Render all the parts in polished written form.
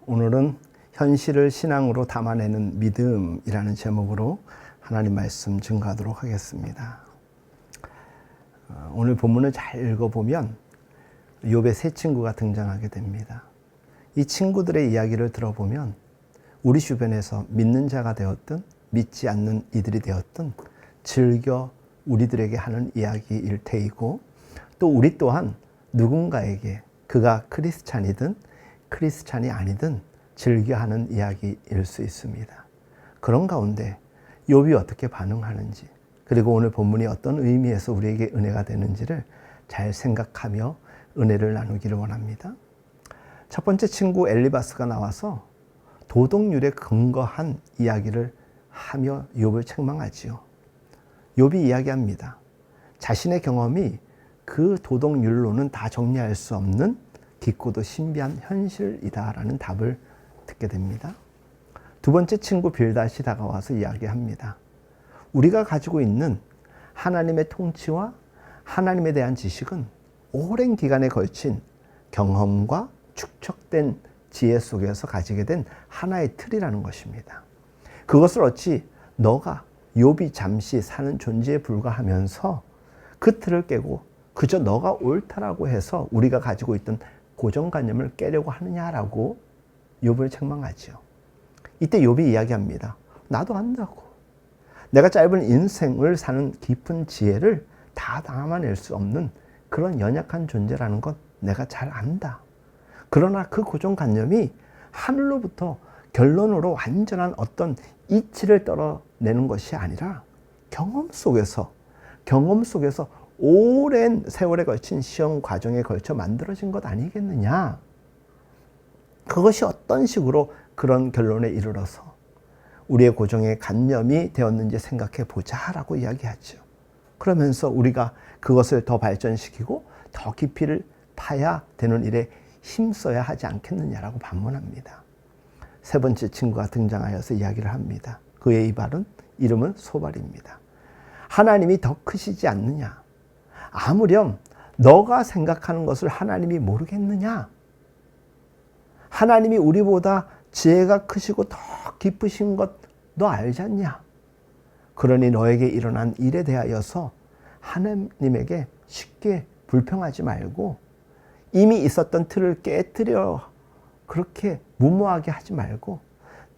오늘은 현실을 신앙으로 담아내는 믿음이라는 제목으로 하나님 말씀 증거하도록 하겠습니다. 오늘 본문을 잘 읽어보면 욥의 세 친구가 등장하게 됩니다. 이 친구들의 이야기를 들어보면 우리 주변에서 믿는 자가 되었든 믿지 않는 이들이 되었든 즐겨 우리들에게 하는 이야기일 테이고, 또 우리 또한 누군가에게 그가 크리스찬이든 크리스찬이 아니든 즐겨하는 이야기일 수 있습니다. 그런 가운데 욥이 어떻게 반응하는지, 그리고 오늘 본문이 어떤 의미에서 우리에게 은혜가 되는지를 잘 생각하며 은혜를 나누기를 원합니다. 첫 번째 친구 엘리바스가 나와서 도덕률에 근거한 이야기를 하며 욥을 책망하지요. 욥이 이야기합니다. 자신의 경험이 그 도덕률로는 다 정리할 수 없는 깊고도 신비한 현실이다라는 답을 듣게 됩니다. 두 번째 친구 빌닷이 다가와서 이야기합니다. 우리가 가지고 있는 하나님의 통치와 하나님에 대한 지식은 오랜 기간에 걸친 경험과 축적된 지혜 속에서 가지게 된 하나의 틀이라는 것입니다. 그것을 어찌 너가 욥이 잠시 사는 존재에 불과하면서 그 틀을 깨고 그저 너가 옳다라고 해서 우리가 가지고 있던 고정관념을 깨려고 하느냐라고 욥을 책망하죠. 이때 욥이 이야기합니다. 나도 안다고. 내가 짧은 인생을 사는 깊은 지혜를 다 담아낼 수 없는 그런 연약한 존재라는 것 내가 잘 안다. 그러나 그 고정관념이 하늘로부터 결론으로 완전한 어떤 이치를 떨어내는 것이 아니라 경험 속에서 오랜 세월에 걸친 시험 과정에 걸쳐 만들어진 것 아니겠느냐. 그것이 어떤 식으로 그런 결론에 이르러서 우리의 고정의 관념이 되었는지 생각해 보자라고 이야기하죠. 그러면서 우리가 그것을 더 발전시키고 더 깊이를 파야 되는 일에 힘써야 하지 않겠느냐라고 반문합니다. 세 번째 친구가 등장하여서 이야기를 합니다. 그의 이름은 소발입니다. 하나님이 더 크시지 않느냐? 아무렴 너가 생각하는 것을 하나님이 모르겠느냐? 하나님이 우리보다 지혜가 크시고 더 깊으신 것 너 알지 않냐? 그러니 너에게 일어난 일에 대하여서 하나님에게 쉽게 불평하지 말고 이미 있었던 틀을 깨뜨려 그렇게 무모하게 하지 말고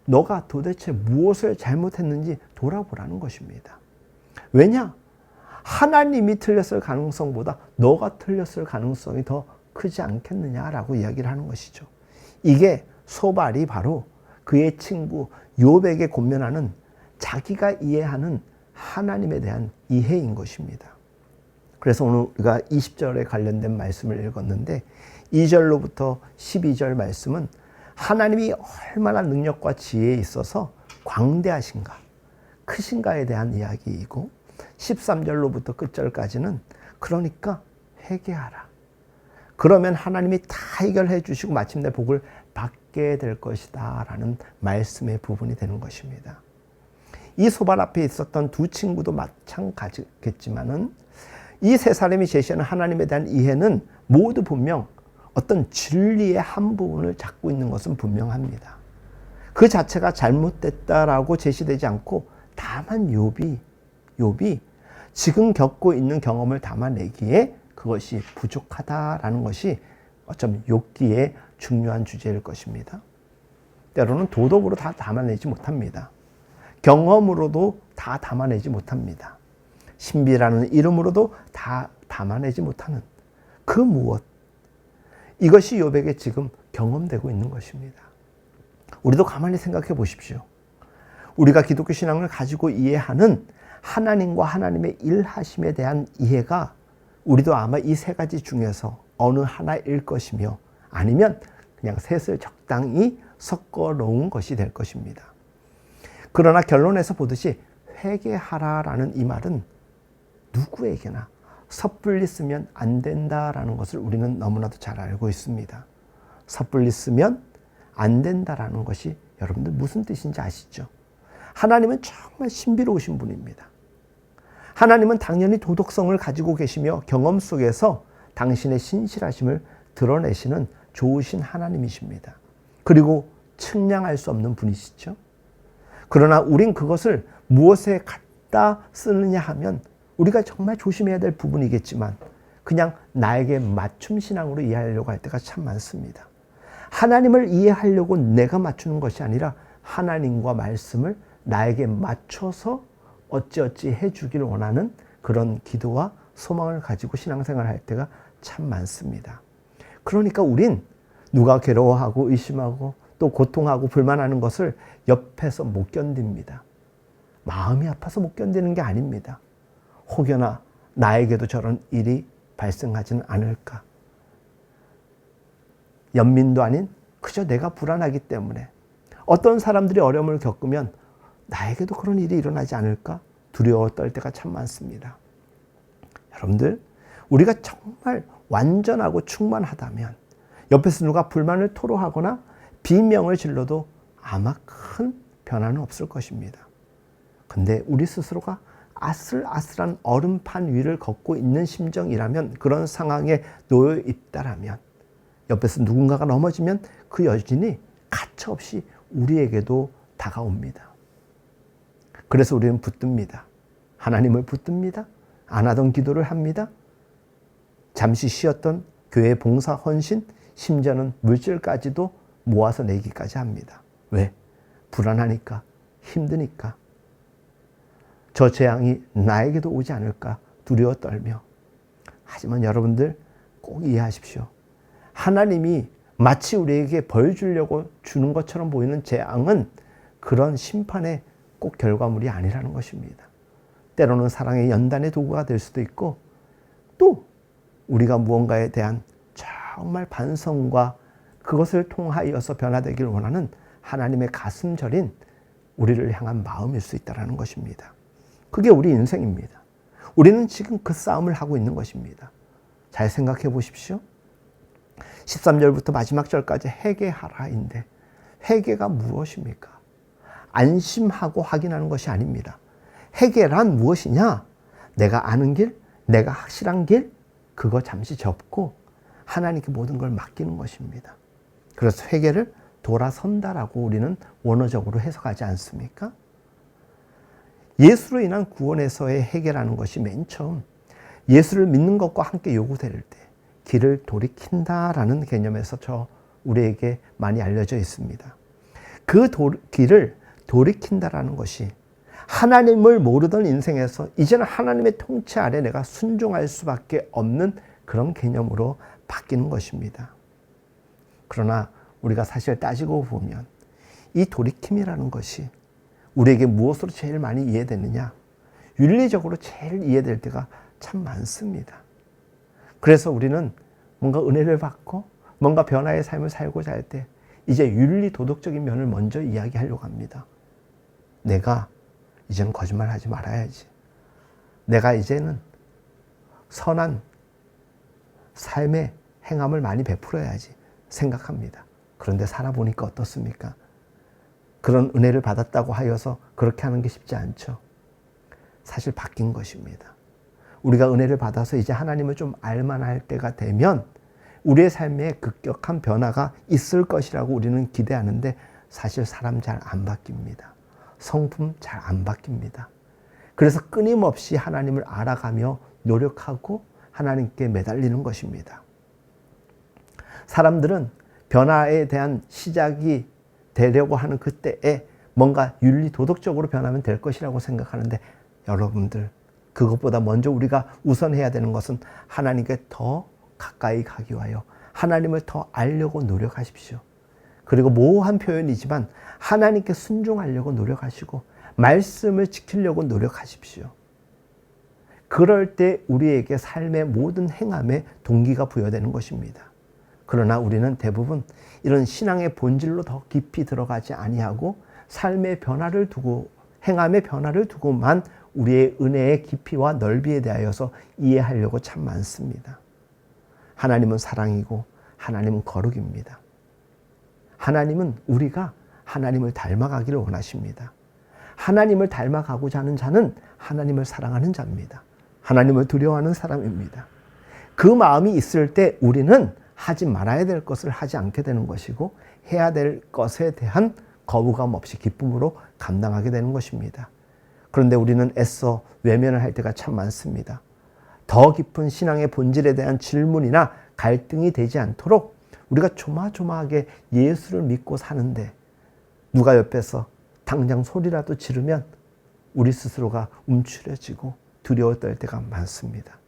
너가 도대체 무엇을 잘못했는지 돌아보라는 것입니다. 왜냐? 하나님이 틀렸을 가능성보다 너가 틀렸을 가능성이 더 크지 않겠느냐라고 이야기를 하는 것이죠. 이게 소발이 바로 그의 친구 욥에게 권면하는 자기가 이해하는 하나님에 대한 이해인 것입니다. 그래서 오늘 우리가 20절에 관련된 말씀을 읽었는데 2절로부터 12절 말씀은 하나님이 얼마나 능력과 지혜에 있어서 광대하신가, 크신가에 대한 이야기이고 13절로부터 끝절까지는 그러니까 회개하라. 그러면 하나님이 다 해결해 주시고 마침내 복을 받게 될 것이다 라는 말씀의 부분이 되는 것입니다. 이 소발 앞에 있었던 두 친구도 마찬가지겠지만은 이 세 사람이 제시하는 하나님에 대한 이해는 모두 분명 어떤 진리의 한 부분을 잡고 있는 것은 분명합니다. 그 자체가 잘못됐다라고 제시되지 않고 다만 욥이 지금 겪고 있는 경험을 담아내기에 그것이 부족하다라는 것이 어쩜 욥기의 중요한 주제일 것입니다. 때로는 도덕으로 다 담아내지 못합니다. 경험으로도 다 담아내지 못합니다. 신비라는 이름으로도 다 담아내지 못하는 그 무엇, 이것이 욥에게 지금 경험되고 있는 것입니다. 우리도 가만히 생각해 보십시오. 우리가 기독교 신앙을 가지고 이해하는 하나님과 하나님의 일하심에 대한 이해가 우리도 아마 이 세 가지 중에서 어느 하나일 것이며 아니면 그냥 셋을 적당히 섞어 놓은 것이 될 것입니다. 그러나 결론에서 보듯이 회개하라라는 이 말은 누구에게나 섣불리 쓰면 안 된다라는 것을 우리는 너무나도 잘 알고 있습니다. 섣불리 쓰면 안 된다라는 것이 여러분들 무슨 뜻인지 아시죠? 하나님은 정말 신비로우신 분입니다. 하나님은 당연히 도덕성을 가지고 계시며 경험 속에서 당신의 신실하심을 드러내시는 좋으신 하나님이십니다. 그리고 측량할 수 없는 분이시죠. 그러나 우린 그것을 무엇에 갖다 쓰느냐 하면 우리가 정말 조심해야 될 부분이겠지만 그냥 나에게 맞춤 신앙으로 이해하려고 할 때가 참 많습니다. 하나님을 이해하려고 내가 맞추는 것이 아니라 하나님과 말씀을 나에게 맞춰서 어찌어찌 해주길 원하는 그런 기도와 소망을 가지고 신앙생활을 할 때가 참 많습니다. 그러니까 우린 누가 괴로워하고 의심하고 또 고통하고 불만하는 것을 옆에서 못 견딥니다. 마음이 아파서 못 견디는 게 아닙니다. 혹여나 나에게도 저런 일이 발생하지는 않을까. 연민도 아닌 그저 내가 불안하기 때문에 어떤 사람들이 어려움을 겪으면 나에게도 그런 일이 일어나지 않을까 두려워 떨 때가 참 많습니다. 여러분들, 우리가 정말 완전하고 충만하다면 옆에서 누가 불만을 토로하거나 비명을 질러도 아마 큰 변화는 없을 것입니다. 근데 우리 스스로가 아슬아슬한 얼음판 위를 걷고 있는 심정이라면, 그런 상황에 놓여 있다라면, 옆에서 누군가가 넘어지면 그 여진이 가차없이 우리에게도 다가옵니다. 그래서 우리는 붙듭니다. 하나님을 붙듭니다. 안 하던 기도를 합니다. 잠시 쉬었던 교회 봉사 헌신, 심지어는 물질까지도 모아서 내기까지 합니다. 왜? 불안하니까, 힘드니까. 저 재앙이 나에게도 오지 않을까 두려워 떨며. 하지만 여러분들 꼭 이해하십시오. 하나님이 마치 우리에게 벌 주려고 주는 것처럼 보이는 재앙은 그런 심판의 꼭 결과물이 아니라는 것입니다. 때로는 사랑의 연단의 도구가 될 수도 있고, 또 우리가 무언가에 대한 정말 반성과 그것을 통하여서 변화되기를 원하는 하나님의 가슴 저린 우리를 향한 마음일 수 있다는 것입니다. 그게 우리 인생입니다. 우리는 지금 그 싸움을 하고 있는 것입니다. 잘 생각해 보십시오. 13절부터 마지막 절까지 회개하라인데, 회개가 무엇입니까? 안심하고 확인하는 것이 아닙니다. 회개란 무엇이냐? 내가 아는 길, 내가 확실한 길, 그거 잠시 접고 하나님께 모든 걸 맡기는 것입니다. 그래서 회개를 돌아선다라고 우리는 원어적으로 해석하지 않습니까? 예수로 인한 구원에서의 회개라는 것이 맨 처음 예수를 믿는 것과 함께 요구될 때 길을 돌이킨다라는 개념에서 우리에게 많이 알려져 있습니다. 그 길을 돌이킨다라는 것이 하나님을 모르던 인생에서 이제는 하나님의 통치 아래 내가 순종할 수밖에 없는 그런 개념으로 바뀌는 것입니다. 그러나 우리가 사실 따지고 보면 이 돌이킴이라는 것이 우리에게 무엇으로 제일 많이 이해되느냐? 윤리적으로 제일 이해될 때가 참 많습니다. 그래서 우리는 뭔가 은혜를 받고 뭔가 변화의 삶을 살고자 할 때 이제 윤리 도덕적인 면을 먼저 이야기하려고 합니다. 내가 이제는 거짓말하지 말아야지. 내가 이제는 선한 삶의 행함을 많이 베풀어야지 생각합니다. 그런데 살아보니까 어떻습니까? 그런 은혜를 받았다고 하여서 그렇게 하는 게 쉽지 않죠. 사실 바뀐 것입니다. 우리가 은혜를 받아서 이제 하나님을 좀 알만할 때가 되면 우리의 삶에 급격한 변화가 있을 것이라고 우리는 기대하는데, 사실 사람 잘 안 바뀝니다. 성품 잘 안 바뀝니다. 그래서 끊임없이 하나님을 알아가며 노력하고 하나님께 매달리는 것입니다. 사람들은 변화에 대한 시작이 되려고 하는 그때에 뭔가 윤리 도덕적으로 변하면 될 것이라고 생각하는데, 여러분들 그것보다 먼저 우리가 우선해야 되는 것은 하나님께 더 가까이 가기 위하여 하나님을 더 알려고 노력하십시오. 그리고 모호한 표현이지만 하나님께 순종하려고 노력하시고 말씀을 지키려고 노력하십시오. 그럴 때 우리에게 삶의 모든 행함에 동기가 부여되는 것입니다. 그러나 우리는 대부분 이런 신앙의 본질로 더 깊이 들어가지 아니하고 삶의 변화를 두고, 행함의 변화를 두고만 우리의 은혜의 깊이와 넓이에 대하여서 이해하려고 참 많습니다. 하나님은 사랑이고 하나님은 거룩입니다. 하나님은 우리가 하나님을 닮아가기를 원하십니다. 하나님을 닮아가고자 하는 자는 하나님을 사랑하는 자입니다. 하나님을 두려워하는 사람입니다. 그 마음이 있을 때 우리는 하지 말아야 될 것을 하지 않게 되는 것이고, 해야 될 것에 대한 거부감 없이 기쁨으로 감당하게 되는 것입니다. 그런데 우리는 애써 외면을 할 때가 참 많습니다. 더 깊은 신앙의 본질에 대한 질문이나 갈등이 되지 않도록 우리가 조마조마하게 예수를 믿고 사는데 누가 옆에서 당장 소리라도 지르면 우리 스스로가 움츠려지고 두려워 떨 때가 많습니다.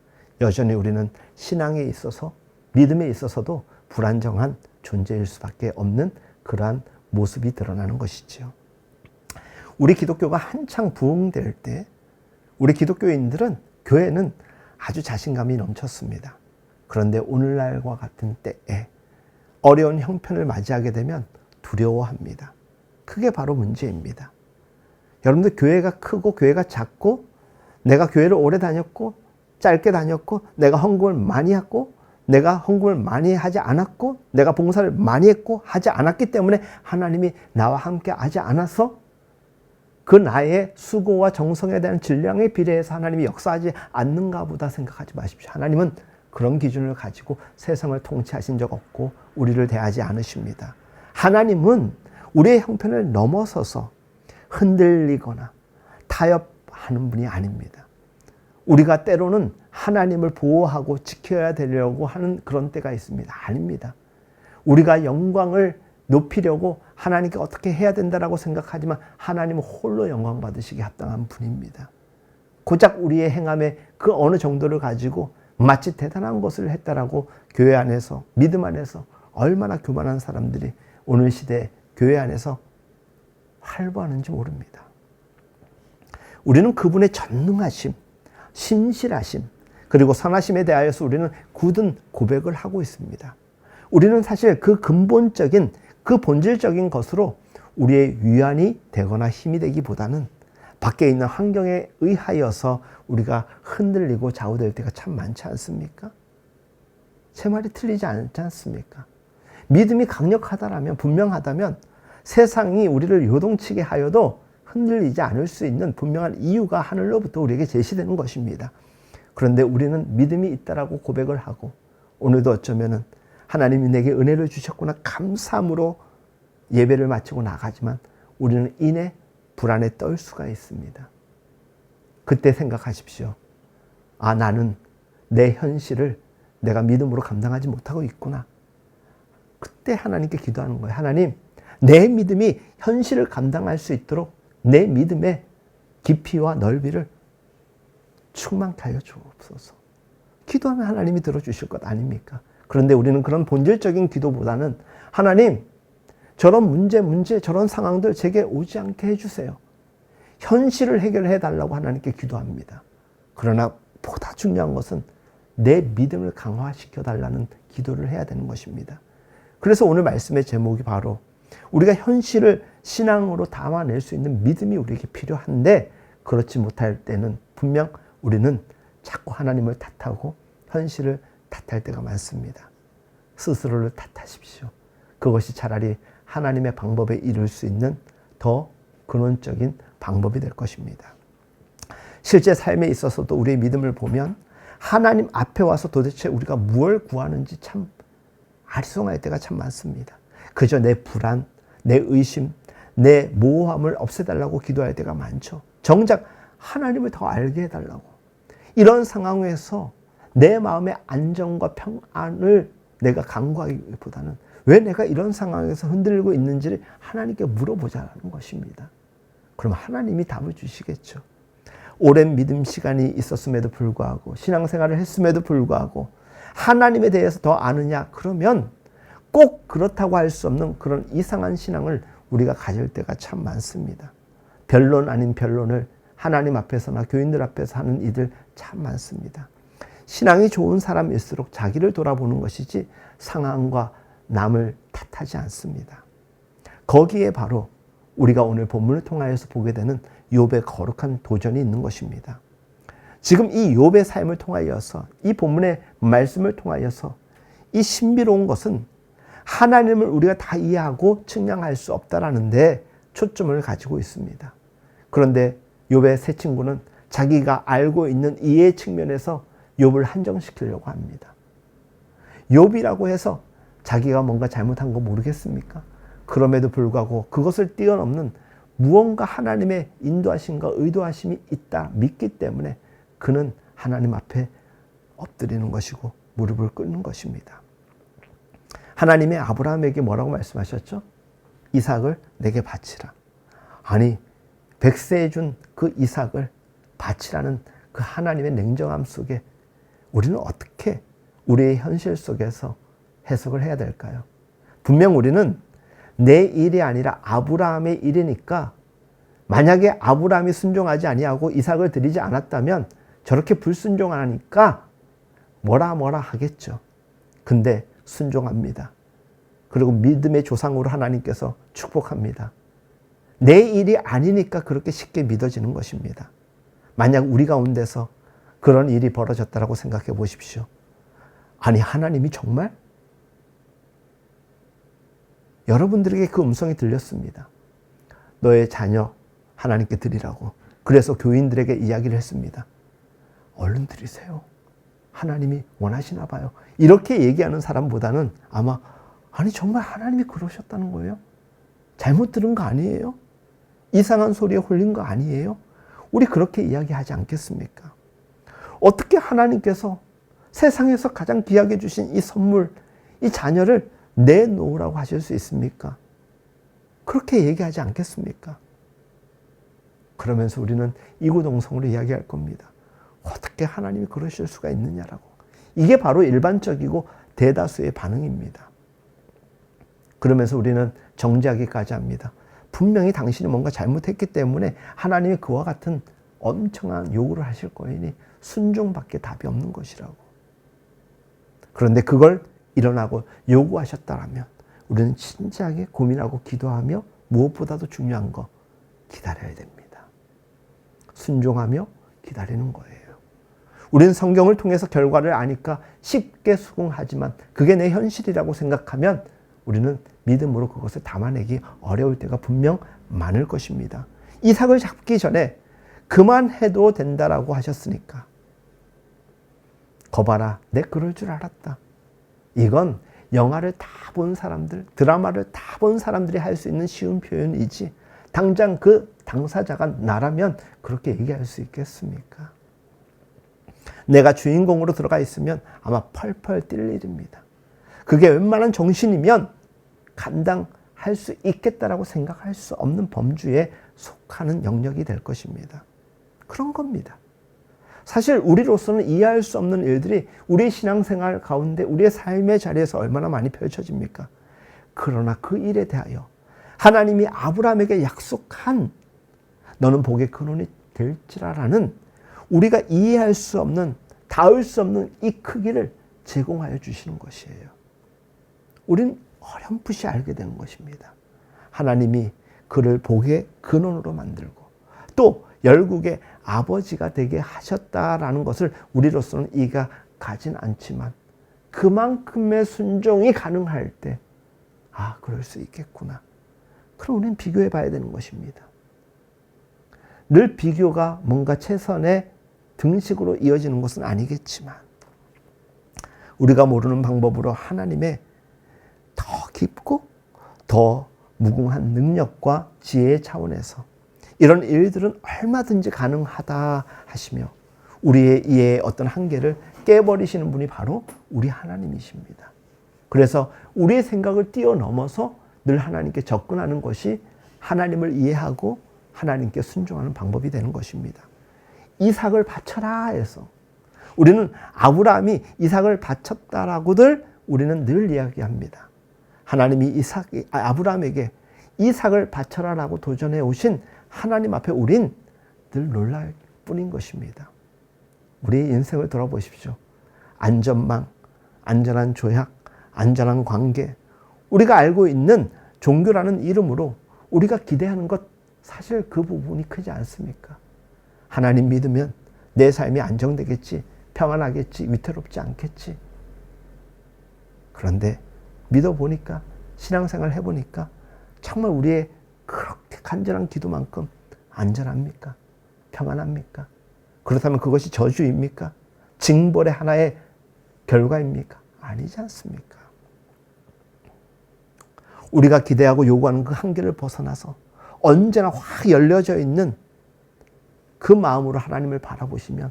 여전히 우리는 신앙에 있어서 믿음에 있어서도 불안정한 존재일 수밖에 없는 그러한 모습이 드러나는 것이지요. 우리 기독교가 한창 부흥될 때 우리 기독교인들은 교회는 아주 자신감이 넘쳤습니다. 그런데 오늘날과 같은 때에 어려운 형편을 맞이하게 되면 두려워합니다. 그게 바로 문제입니다. 여러분들 교회가 크고 교회가 작고 내가 교회를 오래 다녔고 짧게 다녔고 내가 헌금을 많이 했고 내가 헌금을 많이 하지 않았고 내가 봉사를 많이 했고 하지 않았기 때문에 하나님이 나와 함께 하지 않아서 그 나의 수고와 정성에 대한 질량에 비례해서 하나님이 역사하지 않는가 보다 생각하지 마십시오. 하나님은 그런 기준을 가지고 세상을 통치하신 적 없고 우리를 대하지 않으십니다. 하나님은 우리의 형편을 넘어서서 흔들리거나 타협하는 분이 아닙니다. 우리가 때로는 하나님을 보호하고 지켜야 되려고 하는 그런 때가 있습니다. 아닙니다. 우리가 영광을 높이려고 하나님께 어떻게 해야 된다라고 생각하지만 하나님은 홀로 영광 받으시기 합당한 분입니다. 고작 우리의 행함의 그 어느 정도를 가지고 마치 대단한 것을 했다라고 교회 안에서 믿음 안에서 얼마나 교만한 사람들이 오늘 시대 교회 안에서 활보하는지 모릅니다. 우리는 그분의 전능하심, 신실하심, 그리고 선하심에 대하여서 우리는 굳은 고백을 하고 있습니다. 우리는 사실 그 근본적인, 그 본질적인 것으로 우리의 위안이 되거나 힘이 되기보다는 밖에 있는 환경에 의하여서 우리가 흔들리고 좌우될 때가 참 많지 않습니까? 제 말이 틀리지 않지 않습니까? 믿음이 강력하다라면, 분명하다면 세상이 우리를 요동치게 하여도 흔들리지 않을 수 있는 분명한 이유가 하늘로부터 우리에게 제시되는 것입니다. 그런데 우리는 믿음이 있다라고 고백을 하고 오늘도 어쩌면은 하나님이 내게 은혜를 주셨구나 감사함으로 예배를 마치고 나가지만 우리는 이내 불안에 떨 수가 있습니다. 그때 생각하십시오. 아, 나는 내 현실을 내가 믿음으로 감당하지 못하고 있구나. 그때 하나님께 기도하는 거예요. 하나님, 내 믿음이 현실을 감당할 수 있도록 내 믿음의 깊이와 넓이를 충만케 하여 주옵소서. 기도하면 하나님이 들어주실 것 아닙니까? 그런데 우리는 그런 본질적인 기도보다는 하나님, 저런 문제, 저런 상황들 제게 오지 않게 해주세요. 현실을 해결해 달라고 하나님께 기도합니다. 그러나 보다 중요한 것은 내 믿음을 강화시켜 달라는 기도를 해야 되는 것입니다. 그래서 오늘 말씀의 제목이 바로 우리가 현실을 신앙으로 담아낼 수 있는 믿음이 우리에게 필요한데 그렇지 못할 때는 분명 우리는 자꾸 하나님을 탓하고 현실을 탓할 때가 많습니다. 스스로를 탓하십시오. 그것이 차라리 하나님의 방법에 이룰 수 있는 더 근원적인 방법이 될 것입니다. 실제 삶에 있어서도 우리의 믿음을 보면 하나님 앞에 와서 도대체 우리가 무엇을 구하는지 참 아리송할 때가 참 많습니다. 그저 내 불안, 내 의심, 내 모호함을 없애달라고 기도할 때가 많죠. 정작 하나님을 더 알게 해달라고. 이런 상황에서 내 마음의 안정과 평안을 내가 간구하기보다는 왜 내가 이런 상황에서 흔들리고 있는지를 하나님께 물어보자는 것입니다. 그럼 하나님이 답을 주시겠죠. 오랜 믿음 시간이 있었음에도 불구하고 신앙생활을 했음에도 불구하고 하나님에 대해서 더 아느냐? 그러면 꼭 그렇다고 할 수 없는 그런 이상한 신앙을 우리가 가질 때가 참 많습니다. 변론 아닌 변론을 하나님 앞에서나 교인들 앞에서 하는 이들 참 많습니다. 신앙이 좋은 사람일수록 자기를 돌아보는 것이지 상황과 남을 탓하지 않습니다. 거기에 바로 우리가 오늘 본문을 통하여서 보게 되는 욥의 거룩한 도전이 있는 것입니다. 지금 이 욥의 삶을 통하여서 이 본문의 말씀을 통하여서 이 신비로운 것은 하나님을 우리가 다 이해하고 측량할 수 없다라는 데 초점을 가지고 있습니다. 그런데 욥의 세 친구는 자기가 알고 있는 이해 측면에서 욥을 한정시키려고 합니다. 욥이라고 해서 자기가 뭔가 잘못한 거 모르겠습니까? 그럼에도 불구하고 그것을 뛰어넘는 무언가 하나님의 인도하심과 의도하심이 있다 믿기 때문에 그는 하나님 앞에 엎드리는 것이고 무릎을 꿇는 것입니다. 하나님이 아브라함에게 뭐라고 말씀하셨죠? 이삭을 내게 바치라. 아니, 백세에 준 그 이삭을 바치라는 그 하나님의 냉정함 속에 우리는 어떻게 우리의 현실 속에서 해석을 해야 될까요? 분명 우리는 내 일이 아니라 아브라함의 일이니까 만약에 아브라함이 순종하지 아니하고 이삭을 드리지 않았다면 저렇게 불순종하니까 뭐라 하겠죠. 근데 순종합니다. 그리고 믿음의 조상으로 하나님께서 축복합니다. 내 일이 아니니까 그렇게 쉽게 믿어지는 것입니다. 만약 우리 가운데서 그런 일이 벌어졌다고 생각해 보십시오. 아니, 하나님이 정말 여러분들에게 그 음성이 들렸습니다. 너의 자녀 하나님께 드리라고. 그래서 교인들에게 이야기를 했습니다. 얼른 드리세요. 하나님이 원하시나 봐요. 이렇게 얘기하는 사람보다는 아마 아니 정말 하나님이 그러셨다는 거예요? 잘못 들은 거 아니에요? 이상한 소리에 홀린 거 아니에요? 우리 그렇게 이야기하지 않겠습니까? 어떻게 하나님께서 세상에서 가장 귀하게 주신 이 선물, 이 자녀를 내놓으라고 하실 수 있습니까? 그렇게 얘기하지 않겠습니까? 그러면서 우리는 이구동성으로 이야기할 겁니다. 어떻게 하나님이 그러실 수가 있느냐라고. 이게 바로 일반적이고 대다수의 반응입니다. 그러면서 우리는 정죄하기까지 합니다. 분명히 당신이 뭔가 잘못했기 때문에 하나님이 그와 같은 엄청난 요구를 하실 거이니 순종밖에 답이 없는 것이라고. 그런데 그걸 일어나고 요구하셨다라면 우리는 진지하게 고민하고 기도하며 무엇보다도 중요한 거 기다려야 됩니다. 순종하며 기다리는 거예요. 우리는 성경을 통해서 결과를 아니까 쉽게 수긍하지만 그게 내 현실이라고 생각하면 우리는 믿음으로 그것을 담아내기 어려울 때가 분명 많을 것입니다. 이삭을 잡기 전에 그만해도 된다라고 하셨으니까. 거봐라, 내 그럴 줄 알았다. 이건 영화를 다 본 사람들, 드라마를 다 본 사람들이 할 수 있는 쉬운 표현이지 당장 그 당사자가 나라면 그렇게 얘기할 수 있겠습니까? 내가 주인공으로 들어가 있으면 아마 펄펄 뛸 일입니다. 그게 웬만한 정신이면 감당할 수 있겠다라고 생각할 수 없는 범주에 속하는 영역이 될 것입니다. 그런 겁니다. 사실 우리로서는 이해할 수 없는 일들이 우리의 신앙생활 가운데 우리의 삶의 자리에서 얼마나 많이 펼쳐집니까? 그러나 그 일에 대하여 하나님이 아브라함에게 약속한 너는 복의 근원이 될지라라는 우리가 이해할 수 없는, 닿을 수 없는 이 크기를 제공하여 주시는 것이에요. 우리는 어렴풋이 알게 되는 것입니다. 하나님이 그를 복의 근원으로 만들고 또 열국의 아버지가 되게 하셨다라는 것을 우리로서는 이해가 가진 않지만 그만큼의 순종이 가능할 때 아, 그럴 수 있겠구나. 그럼 우리는 비교해 봐야 되는 것입니다. 늘 비교가 뭔가 최선의 등식으로 이어지는 것은 아니겠지만 우리가 모르는 방법으로 하나님의 더 깊고 더 무궁한 능력과 지혜의 차원에서 이런 일들은 얼마든지 가능하다 하시며 우리의 이해의 어떤 한계를 깨버리시는 분이 바로 우리 하나님이십니다. 그래서 우리의 생각을 뛰어넘어서 늘 하나님께 접근하는 것이 하나님을 이해하고 하나님께 순종하는 방법이 되는 것입니다. 이삭을 바쳐라 해서 우리는 아브라함이 이삭을 바쳤다라고들 우리는 늘 이야기합니다. 하나님이 아브라함에게 이삭을 바쳐라라고 도전해 오신 하나님 앞에 우린 늘 놀랄 뿐인 것입니다. 우리의 인생을 돌아보십시오. 안전망, 안전한 조약, 안전한 관계, 우리가 알고 있는 종교라는 이름으로 우리가 기대하는 것 사실 그 부분이 크지 않습니까? 하나님 믿으면 내 삶이 안정되겠지, 평안하겠지, 위태롭지 않겠지. 그런데 믿어보니까, 신앙생활 해보니까 정말 우리의 그렇게 간절한 기도만큼 안전합니까? 평안합니까? 그렇다면 그것이 저주입니까? 징벌의 하나의 결과입니까? 아니지 않습니까? 우리가 기대하고 요구하는 그 한계를 벗어나서 언제나 확 열려져 있는 그 마음으로 하나님을 바라보시면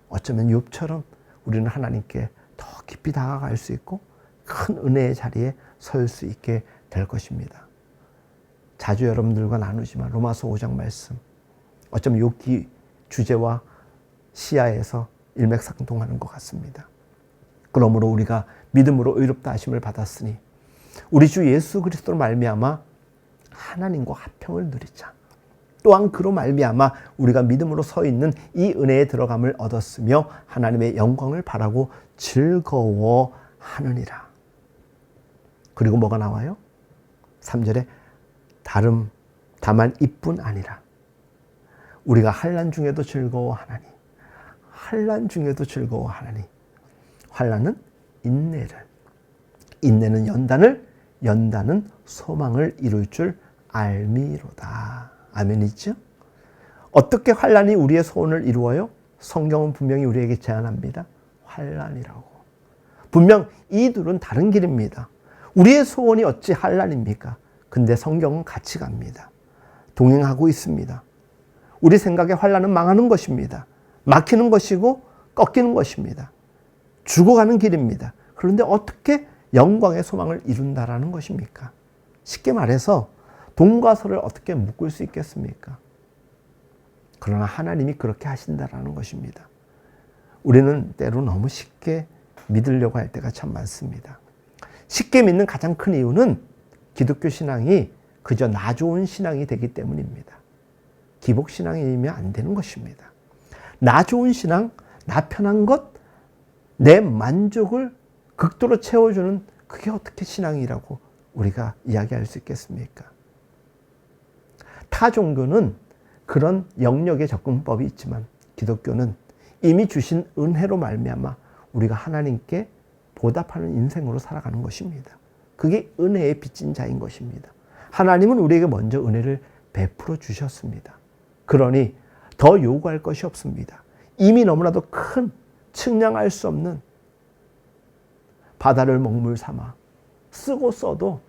어쩌면 욥처럼 우리는 하나님께 더 깊이 다가갈 수 있고 큰 은혜의 자리에 설 수 있게 될 것입니다. 자주 여러분들과 나누지만 로마서 5장 말씀, 어쩌면 욥기 주제와 시야에서 일맥상통하는 것 같습니다. 그러므로 우리가 믿음으로 의롭다 하심을 받았으니 우리 주 예수 그리스도로 말미암아 하나님과 화평을 누리자. 또한 그로 말미암아 우리가 믿음으로 서 있는 이 은혜에 들어감을 얻었으며 하나님의 영광을 바라고 즐거워하느니라. 그리고 뭐가 나와요? 3절에 다만 이뿐 아니라 우리가 환난 중에도 즐거워하나니. 환난 중에도 즐거워하나니. 환난은 인내를, 인내는 연단은 소망을 이룰 줄 알미로다. 아멘이죠? 어떻게 환난이 우리의 소원을 이루어요? 성경은 분명히 우리에게 제안합니다. 환난이라고. 분명 이 둘은 다른 길입니다. 우리의 소원이 어찌 환난입니까? 근데 성경은 같이 갑니다. 동행하고 있습니다. 우리 생각에 환난은 망하는 것입니다. 막히는 것이고 꺾이는 것입니다. 죽어가는 길입니다. 그런데 어떻게 영광의 소망을 이룬다라는 것입니까? 쉽게 말해서 돈과 설을 어떻게 묶을 수 있겠습니까? 그러나 하나님이 그렇게 하신다라는 것입니다. 우리는 때로 너무 쉽게 믿으려고 할 때가 참 많습니다. 쉽게 믿는 가장 큰 이유는 기독교 신앙이 그저 나 좋은 신앙이 되기 때문입니다. 기복 신앙이면 안 되는 것입니다. 나 좋은 신앙, 나 편한 것, 내 만족을 극도로 채워주는 그게 어떻게 신앙이라고 우리가 이야기할 수 있겠습니까? 타 종교는 그런 영역의 접근법이 있지만 기독교는 이미 주신 은혜로 말미암아 우리가 하나님께 보답하는 인생으로 살아가는 것입니다. 그게 은혜의 빚진 자인 것입니다. 하나님은 우리에게 먼저 은혜를 베풀어 주셨습니다. 그러니 더 요구할 것이 없습니다. 이미 너무나도 큰 측량할 수 없는 바다를 먹물 삼아 쓰고 써도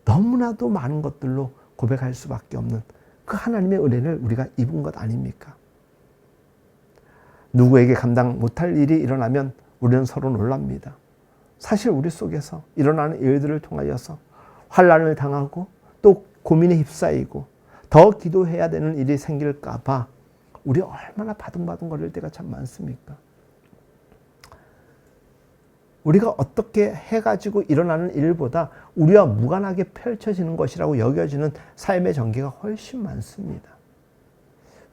너무나도 많은 것들로 고백할 수밖에 없는 그 하나님의 은혜를 우리가 입은 것 아닙니까? 누구에게 감당 못할 일이 일어나면 우리는 서로 놀랍니다. 사실 우리 속에서 일어나는 일들을 통하여서 환난을 당하고 또 고민에 휩싸이고 더 기도해야 되는 일이 생길까 봐 우리 얼마나 바둥바둥 거릴 때가 참 많습니까? 우리가 어떻게 해가지고 일어나는 일보다 우리와 무관하게 펼쳐지는 것이라고 여겨지는 삶의 전개가 훨씬 많습니다.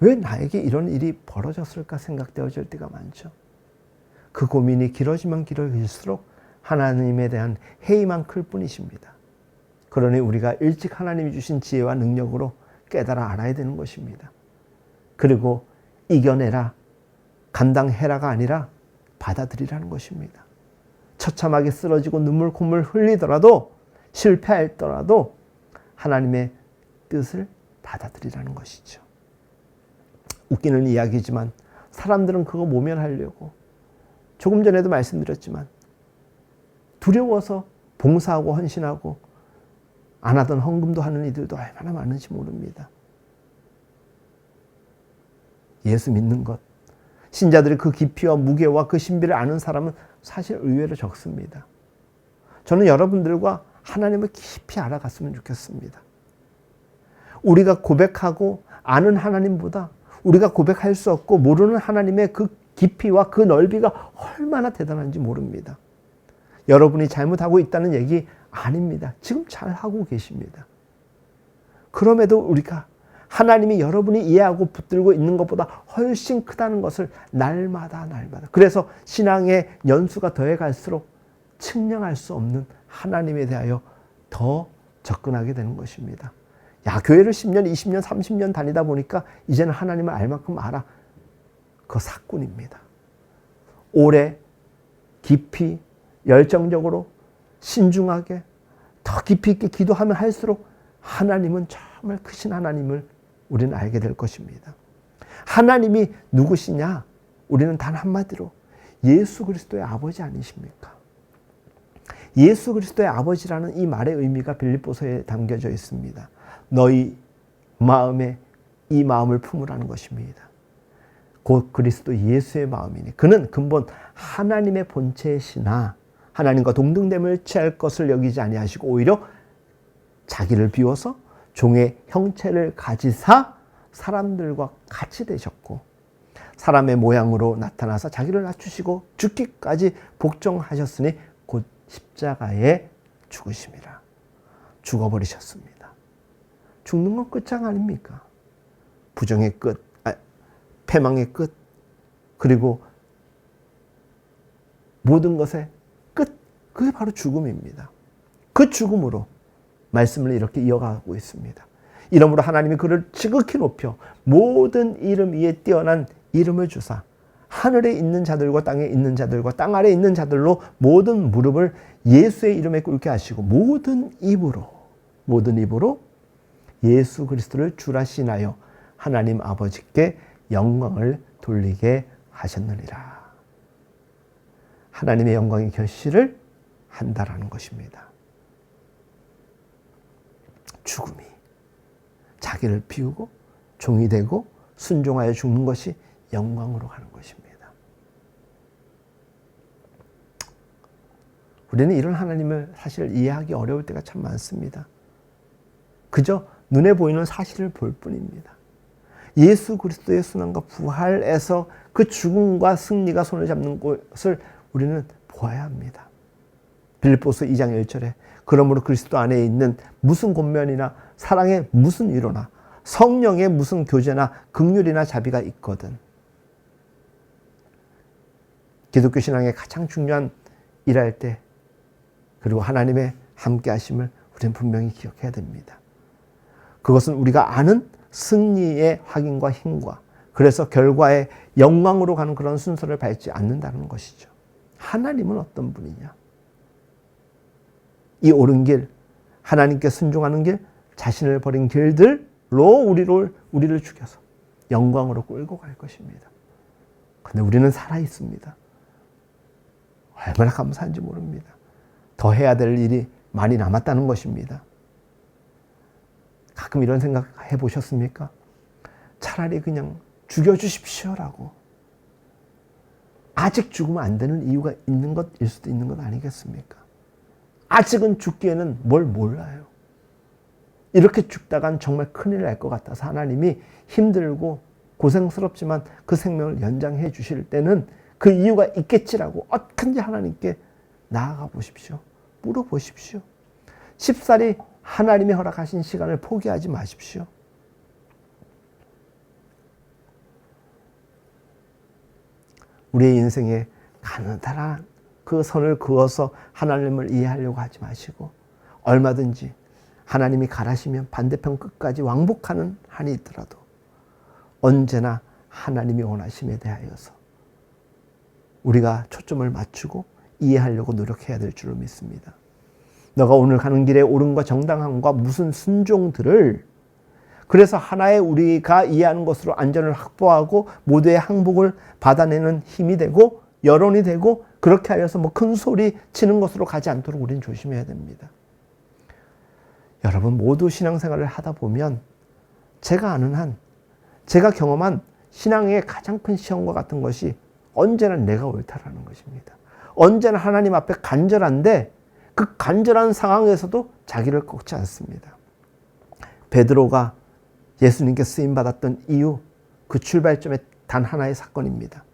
왜 나에게 이런 일이 벌어졌을까 생각되어질 때가 많죠. 그 고민이 길어지면 길어질수록 하나님에 대한 회의만 클 뿐이십니다. 그러니 우리가 일찍 하나님이 주신 지혜와 능력으로 깨달아 알아야 되는 것입니다. 그리고 이겨내라, 감당해라가 아니라 받아들이라는 것입니다. 처참하게 쓰러지고 눈물 콧물 흘리더라도 실패했더라도 하나님의 뜻을 받아들이라는 것이죠. 웃기는 이야기지만 사람들은 그거 모면하려고 조금 전에도 말씀드렸지만 두려워서 봉사하고 헌신하고 안 하던 헌금도 하는 이들도 얼마나 많은지 모릅니다. 예수 믿는 것, 신자들이 그 깊이와 무게와 그 신비를 아는 사람은 사실 의외로 적습니다. 저는 여러분들과 하나님을 깊이 알아갔으면 좋겠습니다. 우리가 고백하고 아는 하나님보다 우리가 고백할 수 없고 모르는 하나님의 그 깊이와 그 넓이가 얼마나 대단한지 모릅니다. 여러분이 잘못하고 있다는 얘기 아닙니다. 지금 잘하고 계십니다. 그럼에도 우리가 하나님이 여러분이 이해하고 붙들고 있는 것보다 훨씬 크다는 것을 날마다 그래서 신앙의 연수가 더해갈수록 측량할 수 없는 하나님에 대하여 더 접근하게 되는 것입니다. 야, 교회를 10년, 20년, 30년 다니다 보니까 이제는 하나님을 알 만큼 알아. 그거 사꾼입니다. 오래, 깊이, 열정적으로, 신중하게, 더 깊이 있게 기도하면 할수록 하나님은 정말 크신 하나님을 우리는 알게 될 것입니다. 하나님이 누구시냐? 우리는 단 한마디로 예수 그리스도의 아버지 아니십니까? 예수 그리스도의 아버지라는 이 말의 의미가 빌립보서에 담겨져 있습니다. 너희 마음에 이 마음을 품으라는 것입니다. 곧 그리스도 예수의 마음이니 그는 근본 하나님의 본체시나 하나님과 동등됨을 취할 것을 여기지 아니하시고 오히려 자기를 비워서 종의 형체를 가지사 사람들과 같이 되셨고 사람의 모양으로 나타나서 자기를 낮추시고 죽기까지 복종하셨으니 곧 십자가에 죽으심이라. 죽어버리셨습니다. 죽는 건 끝장 아닙니까? 부정의 끝, 패망의 끝, 그리고 모든 것의 끝, 그게 바로 죽음입니다. 그 죽음으로 말씀을 이렇게 이어가고 있습니다. 이러므로 하나님이 그를 지극히 높여 모든 이름 위에 뛰어난 이름을 주사 하늘에 있는 자들과 땅에 있는 자들과 땅 아래에 있는 자들로 모든 무릎을 예수의 이름에 꿇게 하시고 모든 입으로 예수 그리스도를 주라 시인하여 하나님 아버지께 영광을 돌리게 하셨느니라. 하나님의 영광의 결실을 한다라는 것입니다. 죽음이 자기를 비우고 종이 되고 순종하여 죽는 것이 영광으로 가는 것입니다. 우리는 이런 하나님을 사실 이해하기 어려울 때가 참 많습니다. 그저 눈에 보이는 사실을 볼 뿐입니다. 예수 그리스도의 순환과 부활에서 그 죽음과 승리가 손을 잡는 것을 우리는 보아야 합니다. 빌립보서 2장 1절에 그러므로 그리스도 안에 있는 무슨 권면이나 사랑의 무슨 위로나 성령의 무슨 교제나 긍휼이나 자비가 있거든. 기독교 신앙의 가장 중요한 일할 때 그리고 하나님의 함께 하심을 우리는 분명히 기억해야 됩니다. 그것은 우리가 아는 승리의 확인과 힘과 그래서 결과의 영광으로 가는 그런 순서를 밟지 않는다는 것이죠. 하나님은 어떤 분이냐? 이 옳은 길, 하나님께 순종하는 길, 자신을 버린 길들로 우리를 죽여서 영광으로 끌고 갈 것입니다. 그런데 우리는 살아 있습니다. 얼마나 감사한지 모릅니다. 더 해야 될 일이 많이 남았다는 것입니다. 가끔 이런 생각 해보셨습니까? 차라리 그냥 죽여주십시오라고. 아직 죽으면 안 되는 이유가 있는 것일 수도 있는 것 아니겠습니까? 아직은 죽기에는 뭘 몰라요. 이렇게 죽다간 정말 큰일 날 것 같아서 하나님이 힘들고 고생스럽지만 그 생명을 연장해 주실 때는 그 이유가 있겠지라고 어떻게든지 하나님께 나아가 보십시오. 물어보십시오. 쉽사리 하나님이 허락하신 시간을 포기하지 마십시오. 우리의 인생에 가느다란 그 선을 그어서 하나님을 이해하려고 하지 마시고 얼마든지 하나님이 가라시면 반대편 끝까지 왕복하는 한이 있더라도 언제나 하나님이 원하심에 대하여서 우리가 초점을 맞추고 이해하려고 노력해야 될 줄로 믿습니다. 너가 오늘 가는 길에 옳음과 정당함과 무슨 순종들을 그래서 하나의 우리가 이해하는 것으로 안전을 확보하고 모두의 항복을 받아내는 힘이 되고 여론이 되고 그렇게 하여서 뭐 큰 소리 치는 것으로 가지 않도록 우리는 조심해야 됩니다. 여러분 모두 신앙생활을 하다 보면 제가 아는 한 제가 경험한 신앙의 가장 큰 시험과 같은 것이 언제나 내가 옳다라는 것입니다. 언제나 하나님 앞에 간절한데 그 간절한 상황에서도 자기를 꺾지 않습니다. 베드로가 예수님께 쓰임받았던 이유 그 출발점의 단 하나의 사건입니다.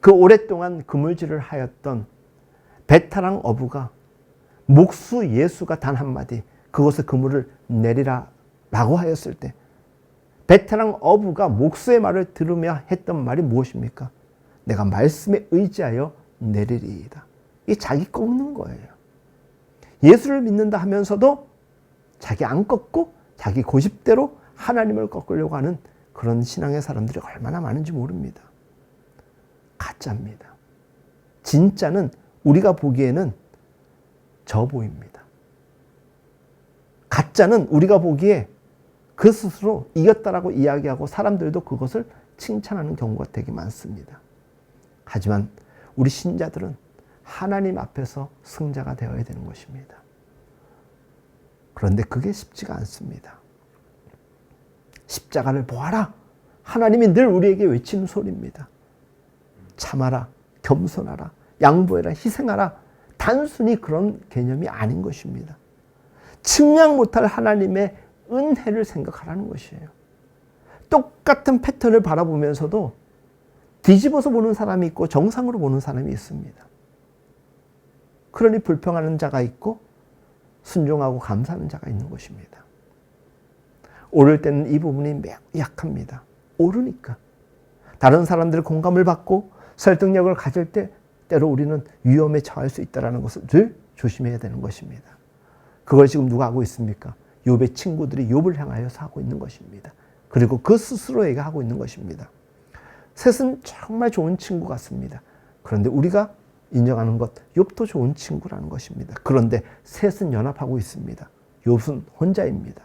그 오랫동안 그물질을 하였던 베테랑 어부가 목수 예수가 단 한마디 그것의 그물을 내리라 라고 하였을 때 베테랑 어부가 목수의 말을 들으며 했던 말이 무엇입니까? 내가 말씀에 의지하여 내리리이다. 이게 자기 꺾는 거예요. 예수를 믿는다 하면서도 자기 안 꺾고 자기 고집대로 하나님을 꺾으려고 하는 그런 신앙의 사람들이 얼마나 많은지 모릅니다. 가짜입니다. 진짜는 우리가 보기에는 저 보입니다. 가짜는 우리가 보기에 그 스스로 이겼다라고 이야기하고 사람들도 그것을 칭찬하는 경우가 되게 많습니다. 하지만 우리 신자들은 하나님 앞에서 승자가 되어야 되는 것입니다. 그런데 그게 쉽지가 않습니다. 십자가를 보아라. 하나님이 늘 우리에게 외치는 소리입니다. 참아라, 겸손하라, 양보해라, 희생하라. 단순히 그런 개념이 아닌 것입니다. 측량 못할 하나님의 은혜를 생각하라는 것이에요. 똑같은 패턴을 바라보면서도 뒤집어서 보는 사람이 있고 정상으로 보는 사람이 있습니다. 그러니 불평하는 자가 있고 순종하고 감사하는 자가 있는 것입니다. 오를 때는 이 부분이 매우 약합니다. 오르니까. 다른 사람들의 공감을 받고 설득력을 가질 때 때로 우리는 위험에 처할 수 있다는 것을 늘 조심해야 되는 것입니다. 그걸 지금 누가 하고 있습니까? 욥의 친구들이 욥을 향하여서 하고 있는 것입니다. 그리고 그 스스로에게 하고 있는 것입니다. 셋은 정말 좋은 친구 같습니다. 그런데 우리가 인정하는 것, 욥도 좋은 친구라는 것입니다. 그런데 셋은 연합하고 있습니다. 욥은 혼자입니다.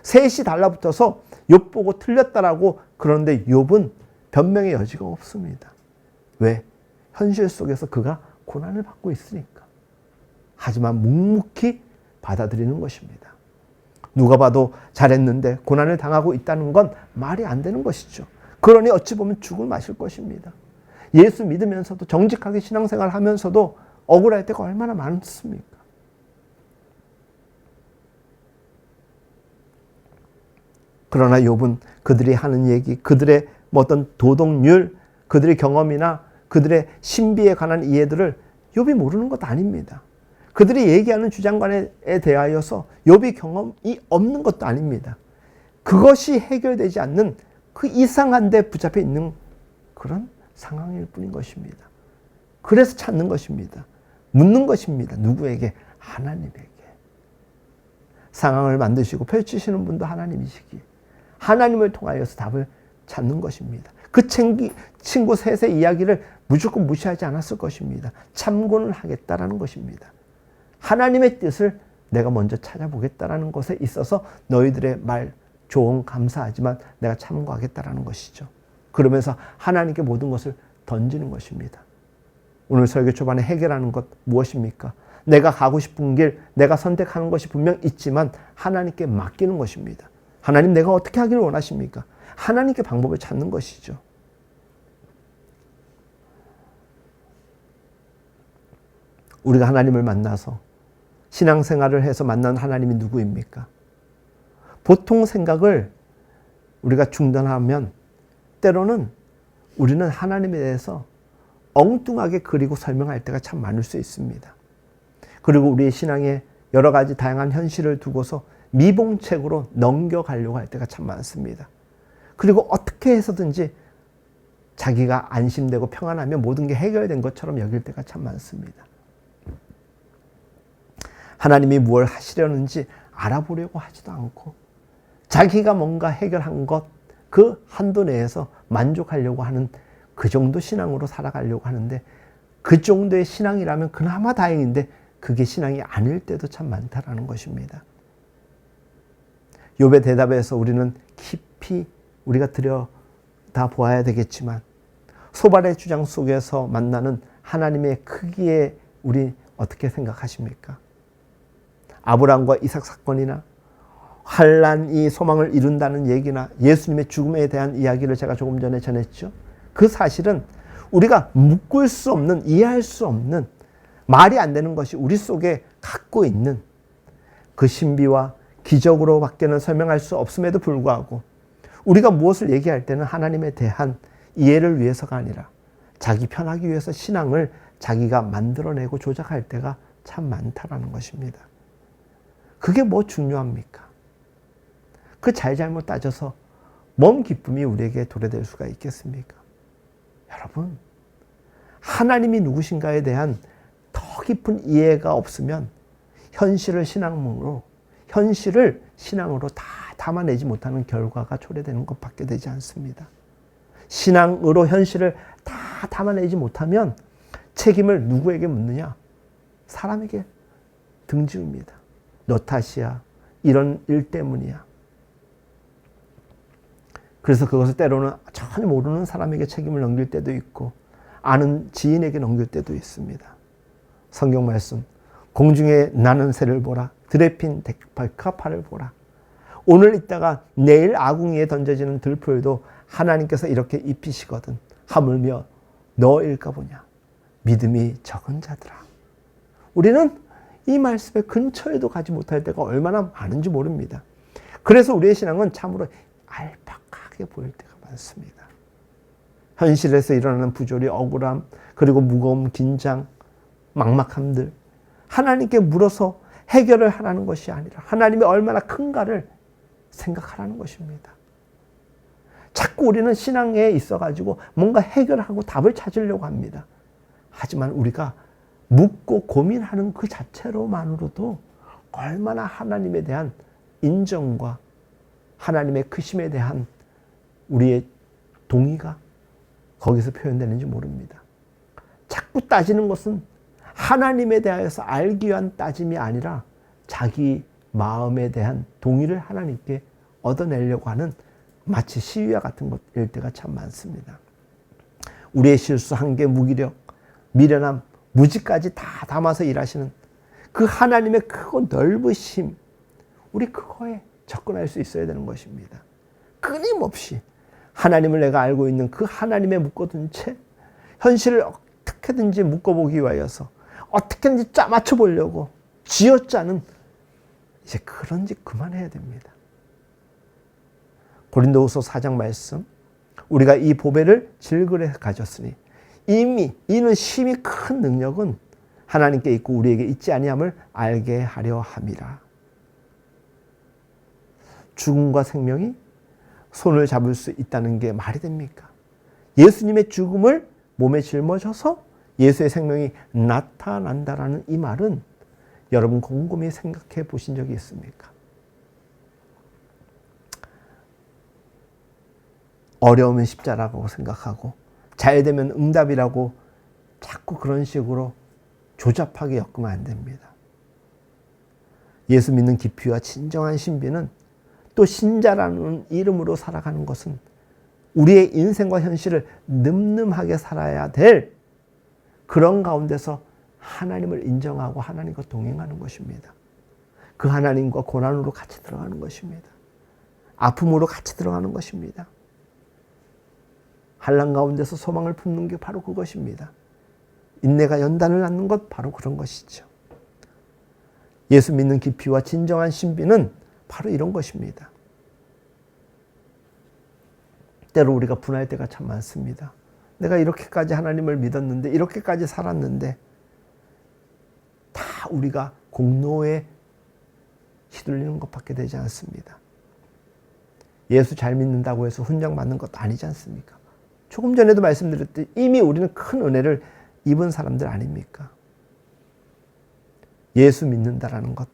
셋이 달라붙어서 욥 보고 틀렸다라고 그러는데 욥은 변명의 여지가 없습니다. 왜? 현실 속에서 그가 고난을 받고 있으니까. 하지만 묵묵히 받아들이는 것입니다. 누가 봐도 잘했는데 고난을 당하고 있다는 건 말이 안 되는 것이죠. 그러니 어찌 보면 죽을 마실 것입니다. 예수 믿으면서도 정직하게 신앙생활 하면서도 억울할 때가 얼마나 많습니까? 그러나 욥은 그들이 하는 얘기, 그들의 어떤 도덕률, 그들의 경험이나 그들의 신비에 관한 이해들을 욥이 모르는 것 아닙니다. 그들이 얘기하는 주장관에 대하여서 욥이 경험이 없는 것도 아닙니다. 그것이 해결되지 않는 그 이상한 데 붙잡혀 있는 그런 상황일 뿐인 것입니다. 그래서 찾는 것입니다. 묻는 것입니다. 누구에게? 하나님에게. 상황을 만드시고 펼치시는 분도 하나님이시기에 하나님을 통하여서 답을 찾는 것입니다. 그 친구 셋의 이야기를 무조건 무시하지 않았을 것입니다. 참고는 하겠다라는 것입니다. 하나님의 뜻을 내가 먼저 찾아보겠다라는 것에 있어서 너희들의 말, 조언 감사하지만 내가 참고하겠다라는 것이죠. 그러면서 하나님께 모든 것을 던지는 것입니다. 오늘 설교 초반에 해결하는 것 무엇입니까? 내가 가고 싶은 길, 내가 선택하는 것이 분명 있지만 하나님께 맡기는 것입니다. 하나님, 내가 어떻게 하기를 원하십니까? 하나님께 방법을 찾는 것이죠. 우리가 하나님을 만나서 신앙생활을 해서 만난 하나님이 누구입니까? 보통 생각을 우리가 중단하면 때로는 우리는 하나님에 대해서 엉뚱하게 그리고 설명할 때가 참 많을 수 있습니다. 그리고 우리의 신앙에 여러 가지 다양한 현실을 두고서 미봉책으로 넘겨가려고 할 때가 참 많습니다. 그리고 어떻게 해서든지 자기가 안심되고 평안하면 모든 게 해결된 것처럼 여길 때가 참 많습니다. 하나님이 무엇을 하시려는지 알아보려고 하지도 않고 자기가 뭔가 해결한 것, 그 한도 내에서 만족하려고 하는 그 정도 신앙으로 살아가려고 하는데 그 정도의 신앙이라면 그나마 다행인데 그게 신앙이 아닐 때도 참 많다라는 것입니다. 욥의 대답에서 우리는 깊이 우리가 들여다 보아야 되겠지만 소발의 주장 속에서 만나는 하나님의 크기에 우리 어떻게 생각하십니까? 아브라함과 이삭 사건이나 환란이 소망을 이룬다는 얘기나 예수님의 죽음에 대한 이야기를 제가 조금 전에 전했죠. 그 사실은 우리가 묶을 수 없는, 이해할 수 없는, 말이 안 되는 것이 우리 속에 갖고 있는 그 신비와 기적으로 밖에는 설명할 수 없음에도 불구하고 우리가 무엇을 얘기할 때는 하나님에 대한 이해를 위해서가 아니라 자기 편하기 위해서 신앙을 자기가 만들어내고 조작할 때가 참 많다라는 것입니다. 그게 뭐 중요합니까? 그 잘잘못 따져서 뭔 기쁨이 우리에게 도래될 수가 있겠습니까? 여러분, 하나님이 누구신가에 대한 더 깊은 이해가 없으면 현실을 신앙으로 다 담아내지 못하는 결과가 초래되는 것밖에 되지 않습니다. 신앙으로 현실을 다 담아내지 못하면 책임을 누구에게 묻느냐? 사람에게 등지웁니다. 너 탓이야. 이런 일 때문이야. 그래서 그것을 때로는 전혀 모르는 사람에게 책임을 넘길 때도 있고 아는 지인에게 넘길 때도 있습니다. 성경 말씀, 공중에 나는 새를 보라, 들에 핀 백합화를 보라. 오늘 있다가 내일 아궁이에 던져지는 들풀도 하나님께서 이렇게 입히시거든. 하물며 너일까 보냐. 믿음이 적은 자들아. 우리는 이 말씀의 근처에도 가지 못할 때가 얼마나 많은지 모릅니다. 그래서 우리의 신앙은 참으로 알팍하게 보일 때가 많습니다. 현실에서 일어나는 부조리, 억울함, 그리고 무거움, 긴장, 막막함들, 하나님께 물어서 해결을 하라는 것이 아니라 하나님이 얼마나 큰가를 생각하라는 것입니다. 자꾸 우리는 신앙에 있어가지고 뭔가 해결하고 답을 찾으려고 합니다. 하지만 우리가 묻고 고민하는 그 자체로만으로도 얼마나 하나님에 대한 인정과 하나님의 크심에 대한 우리의 동의가 거기서 표현되는지 모릅니다. 자꾸 따지는 것은 하나님에 대하여서 알기 위한 따짐이 아니라 자기 마음에 대한 동의를 하나님께 얻어내려고 하는 마치 시위와 같은 것일 때가 참 많습니다. 우리의 실수, 한계, 무기력, 미련함, 무지까지 다 담아서 일하시는 그 하나님의 크고 넓으심, 우리 그거에 접근할 수 있어야 되는 것입니다. 끊임없이 하나님을 내가 알고 있는 그 하나님에 묶어둔 채 현실을 어떻게든지 묶어보기 위하여서 어떻게든지 짜맞춰 보려고 쥐어짜는 이제 그런 짓 그만해야 됩니다. 고린도후서 4장 말씀, 우리가 이 보배를 질그레 가졌으니 이미 이는 심히 큰 능력은 하나님께 있고 우리에게 있지 아니함을 알게 하려 함이라. 죽음과 생명이 손을 잡을 수 있다는 게 말이 됩니까? 예수님의 죽음을 몸에 짊어져서 예수의 생명이 나타난다라는 이 말은 여러분 곰곰이 생각해 보신 적이 있습니까? 어려우면 십자라고 생각하고 잘 되면 응답이라고 자꾸 그런 식으로 조잡하게 엮으면 안 됩니다. 예수 믿는 깊이와 진정한 신비는 또 신자라는 이름으로 살아가는 것은 우리의 인생과 현실을 늠름하게 살아야 될 그런 가운데서 하나님을 인정하고 하나님과 동행하는 것입니다. 그 하나님과 고난으로 같이 들어가는 것입니다. 아픔으로 같이 들어가는 것입니다. 환난 가운데서 소망을 품는 게 바로 그것입니다. 인내가 연단을 낳는 것 바로 그런 것이죠. 예수 믿는 깊이와 진정한 신비는 바로 이런 것입니다. 때로 우리가 분할 때가 참 많습니다. 내가 이렇게까지 하나님을 믿었는데 이렇게까지 살았는데 다 우리가 공로에 휘둘리는 것밖에 되지 않습니다. 예수 잘 믿는다고 해서 훈장 받는 것도 아니지 않습니까? 조금 전에도 말씀드렸듯이 이미 우리는 큰 은혜를 입은 사람들 아닙니까? 예수 믿는다라는 것.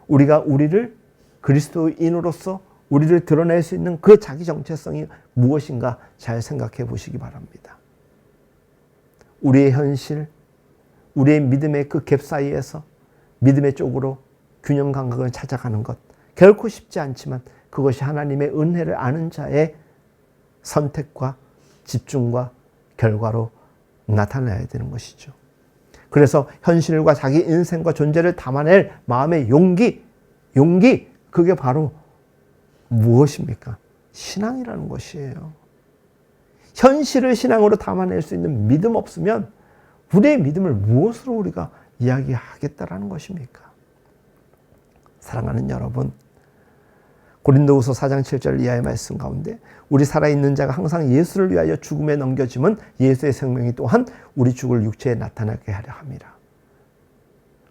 우리가 우리를 그리스도인으로서 우리를 드러낼 수 있는 그 자기 정체성이 무엇인가 잘 생각해 보시기 바랍니다. 우리의 현실, 우리의 믿음의 그 갭 사이에서 믿음의 쪽으로 균형 감각을 찾아가는 것 결코 쉽지 않지만 그것이 하나님의 은혜를 아는 자의 선택과 집중과 결과로 나타나야 되는 것이죠. 그래서 현실과 자기 인생과 존재를 담아낼 마음의 용기, 그게 바로 무엇입니까? 신앙이라는 것이에요. 현실을 신앙으로 담아낼 수 있는 믿음 없으면 우리의 믿음을 무엇으로 우리가 이야기하겠다라는 것입니까? 사랑하는 여러분, 고린도후서 4장 7절 이하의 말씀 가운데 우리 살아있는 자가 항상 예수를 위하여 죽음에 넘겨짐은 예수의 생명이 또한 우리 죽을 육체에 나타나게 하려 함이라.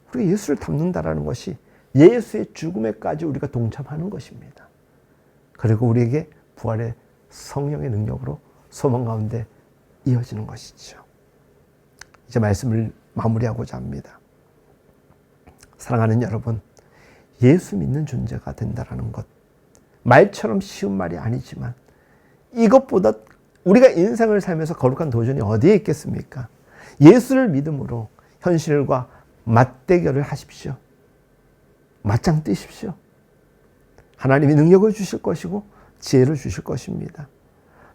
우리가 예수를 닮는다라는 것이 예수의 죽음에까지 우리가 동참하는 것입니다. 그리고 우리에게 부활의 성령의 능력으로 소망 가운데 이어지는 것이죠. 이제 말씀을 마무리하고자 합니다. 사랑하는 여러분, 예수 믿는 존재가 된다라는 것, 말처럼 쉬운 말이 아니지만 이것보다 우리가 인생을 살면서 거룩한 도전이 어디에 있겠습니까? 예수를 믿음으로 현실과 맞대결을 하십시오. 맞짱 뜨십시오. 하나님이 능력을 주실 것이고 지혜를 주실 것입니다.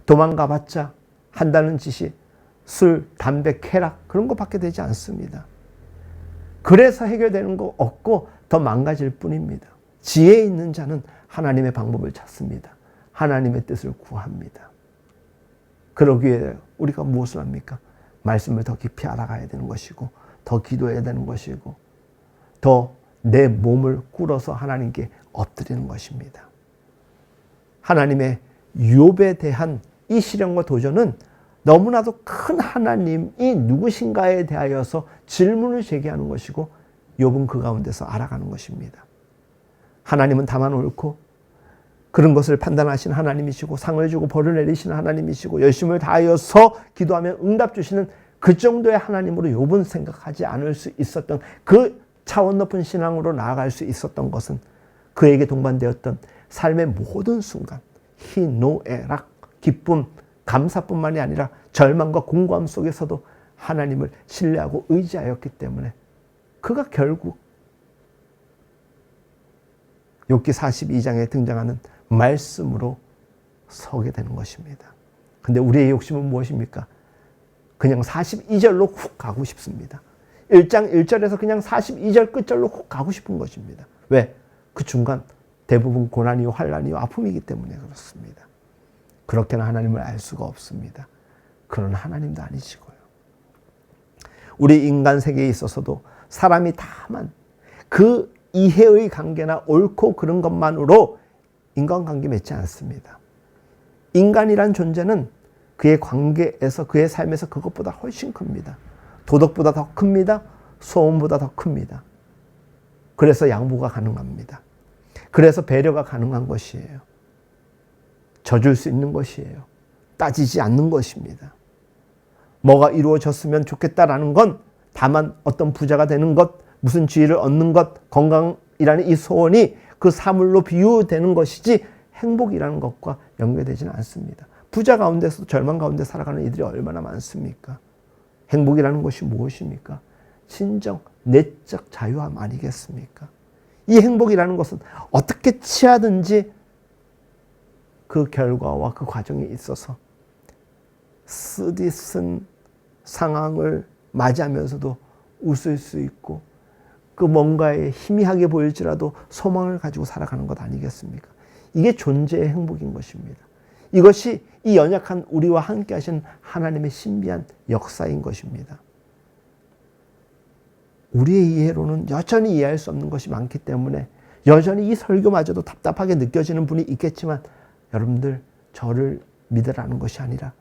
도망가봤자 한다는 짓이 술, 담배, 쾌락 그런 것밖에 되지 않습니다. 그래서 해결되는 거 없고 더 망가질 뿐입니다. 지혜 있는 자는 하나님의 방법을 찾습니다. 하나님의 뜻을 구합니다. 그러기 위해 우리가 무엇을 합니까? 말씀을 더 깊이 알아가야 되는 것이고 더 기도해야 되는 것이고 더 내 몸을 꿇어서 하나님께 엎드리는 것입니다. 하나님의 욥에 대한 이 시련과 도전은 너무나도 큰 하나님이 누구신가에 대하여서 질문을 제기하는 것이고 욥은 그 가운데서 알아가는 것입니다. 하나님은 다만 옳고 그런 것을 판단하시는 하나님이시고 상을 주고 벌을 내리시는 하나님이시고 열심을 다하여서 기도하면 응답 주시는 그 정도의 하나님으로 욥은 생각하지 않을 수 있었던 그 차원 높은 신앙으로 나아갈 수 있었던 것은 그에게 동반되었던 삶의 모든 순간 희노애락, 기쁨, 감사뿐만이 아니라 절망과 공고함 속에서도 하나님을 신뢰하고 의지하였기 때문에 그가 결국 욥기 42장에 등장하는 말씀으로 서게 되는 것입니다. 근데 우리의 욕심은 무엇입니까? 그냥 42절로 훅 가고 싶습니다. 1장 1절에서 그냥 42절 끝절로 훅 가고 싶은 것입니다. 왜? 그 중간 대부분 고난이요 환난이요 아픔이기 때문에 그렇습니다. 그렇게는 하나님을 알 수가 없습니다. 그런 하나님도 아니시고요. 우리 인간 세계에 있어서도 사람이 다만 그 이해의 관계나 옳고 그런 것만으로 인간관계 맺지 않습니다. 인간이란 존재는 그의 관계에서 그의 삶에서 그것보다 훨씬 큽니다. 도덕보다 더 큽니다. 소원보다 더 큽니다. 그래서 양보가 가능합니다. 그래서 배려가 가능한 것이에요. 져줄 수 있는 것이에요. 따지지 않는 것입니다. 뭐가 이루어졌으면 좋겠다라는 건 다만 어떤 부자가 되는 것, 무슨 지위를 얻는 것, 건강이라는 이 소원이 그 사물로 비유되는 것이지 행복이라는 것과 연결되지는 않습니다. 부자 가운데서 절망 가운데 살아가는 이들이 얼마나 많습니까? 행복이라는 것이 무엇입니까? 진정 내적 자유함 아니겠습니까? 이 행복이라는 것은 어떻게 취하든지 그 결과와 그 과정에 있어서 쓰디쓴 상황을 맞이하면서도 웃을 수 있고 그 뭔가에 희미하게 보일지라도 소망을 가지고 살아가는 것 아니겠습니까? 이게 존재의 행복인 것입니다. 이것이 이 연약한 우리와 함께 하신 하나님의 신비한 역사인 것입니다. 우리의 이해로는 여전히 이해할 수 없는 것이 많기 때문에 여전히 이 설교마저도 답답하게 느껴지는 분이 있겠지만 여러분들 저를 믿으라는 것이 아니라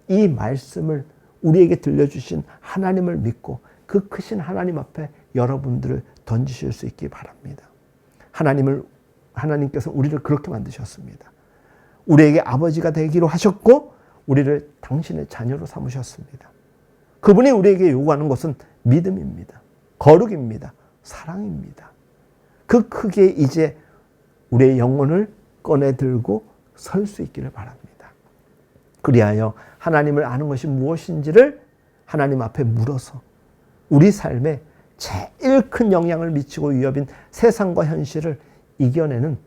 이 말씀을 우리에게 들려주신 하나님을 믿고 그 크신 하나님 앞에 여러분들을 던지실 수 있기 바랍니다. 하나님께서 우리를 그렇게 만드셨습니다. 우리에게 아버지가 되기로 하셨고 우리를 당신의 자녀로 삼으셨습니다. 그분이 우리에게 요구하는 것은 믿음입니다. 거룩입니다. 사랑입니다. 그 크기에 이제 우리의 영혼을 꺼내 들고 설 수 있기를 바랍니다. 그리하여 하나님을 아는 것이 무엇인지를 하나님 앞에 물어서 우리 삶에 제일 큰 영향을 미치고 위협인 세상과 현실을 이겨내는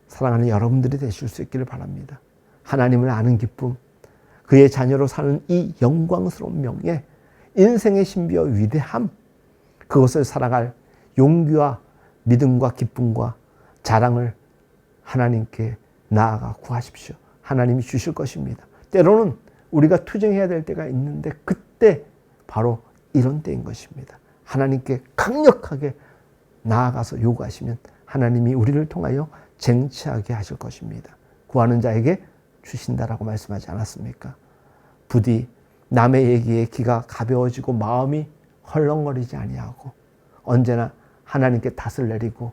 사랑하는 여러분들이 되실 수 있기를 바랍니다. 하나님을 아는 기쁨, 그의 자녀로 사는 이 영광스러운 명예, 인생의 신비와 위대함, 그것을 살아갈 용기와 믿음과 기쁨과 자랑을 하나님께 나아가 구하십시오. 하나님이 주실 것입니다. 때로는 우리가 투쟁해야 될 때가 있는데 그때 바로 이런 때인 것입니다. 하나님께 강력하게 나아가서 요구하시면 하나님이 우리를 통하여 쟁취하게 하실 것입니다. 구하는 자에게 주신다라고 말씀하지 않았습니까? 부디 남의 얘기에 귀가 가벼워지고 마음이 헐렁거리지 아니하고 언제나 하나님께 탓을 내리고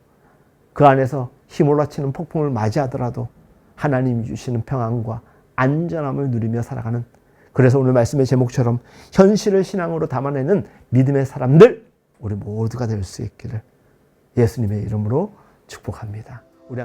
그 안에서 휘몰아치는 폭풍을 맞이하더라도 하나님이 주시는 평안과 안전함을 누리며 살아가는, 그래서 오늘 말씀의 제목처럼 현실을 신앙으로 담아내는 믿음의 사람들 우리 모두가 될 수 있기를 예수님의 이름으로 축복합니다. 우리